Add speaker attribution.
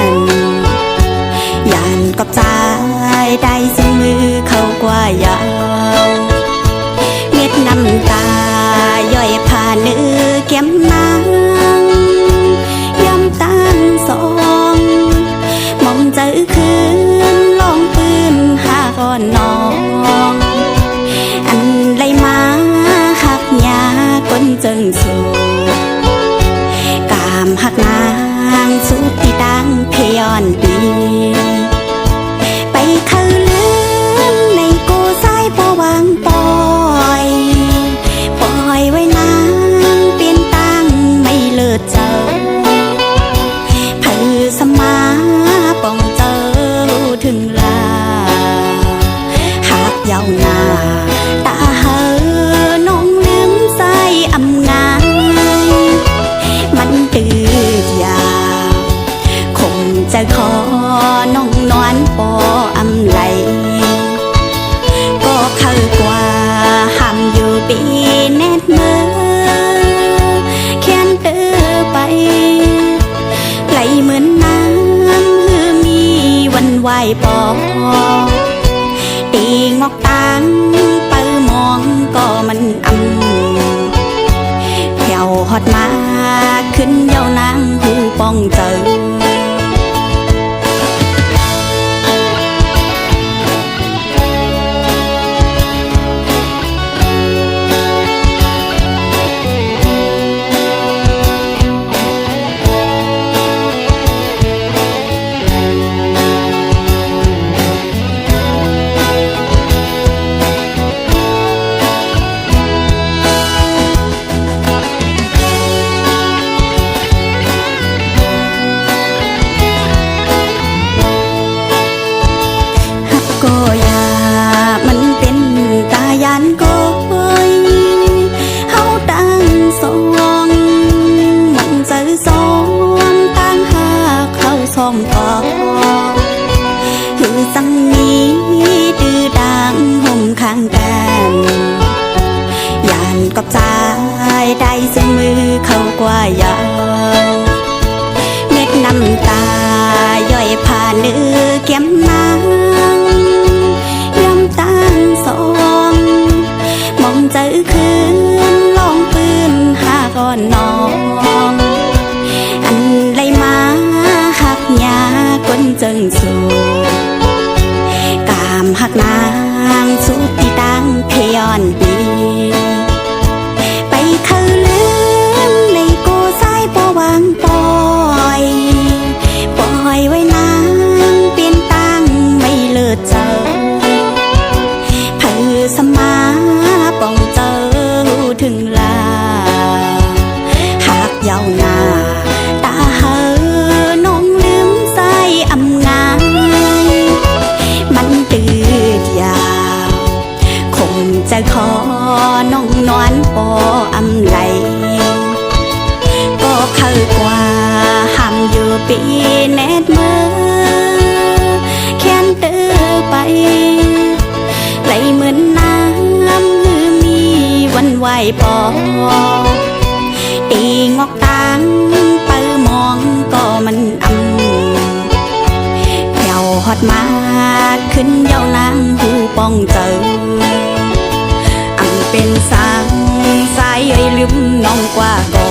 Speaker 1: นยานกับใจได้สิมือเข้ากว่ายาวเม็ดน้ำตาย่อยผ่านเนื้อแก้มนางย้ำตั้งสองมองเจอคืนลองปืนหาก่อนน้องอันไรมาหักยาก้นจึงสูกามหักนางสุดที่ดังเพยอนดีไปเขาลืมในกูสายพอวางปล่อยไว้นางเปลี่ยนตั้งไม่เลิศเจอเพื่อสมาป้องเจอถึงลาหากยาวนาตาเฮอน้องลืมใส่อำงายมันตืดยาวคงจะขอน้องนอนปออำไหลก็เข้ากว่าห้ามอยู่ปีแนดเมื่อแค้นเตอไปไหลเหมือนน้ำหือมีวันไหวปอตีงอกตังเปิมองก็มันแผ่วฮอดมาขึ้นเย้านางหูป้องเจอก็อย่ามันเป็นตายันก้อยเฮาตั้งสองมันเจอสองตั้งหาเข้าสองก่อคือสังนี้ดื้อดังห่มข้างกันยานกับใจได้เสียงมือเข้ากว่ายาวเม็ดน้ำตาย่อยผ่านเนื้อแก้มนางตั้งสองมองเจอคืนลองปืนหาก่อนน้องอันไรมาหักยาก้นจึงสูกามหักนางสุดที่ดังเพยอนดีไปเขาลืมในกูสายพอวางปล่อยไว้นางเปลี่ยนตั้งไม่เลิศเจอสมาป้องเจอถึงลาหากยาวนาตาเฮอน้องลืมใส่อำงายมันตืดยาวคงจะขอน้องนอนปออำไหลก็เข้ากว่าห้ามอยู่ปีแนดเมื่อแค้นเตอไปไหลเหมือนน้ำหือมีวันไหวปอตีงอกตังเปิมองก็มันแผ่วฮอดมาขึ้นเย้านางหูป้องเจอเป็นสางสายเอ้ยลืมน้องกว่าก่อ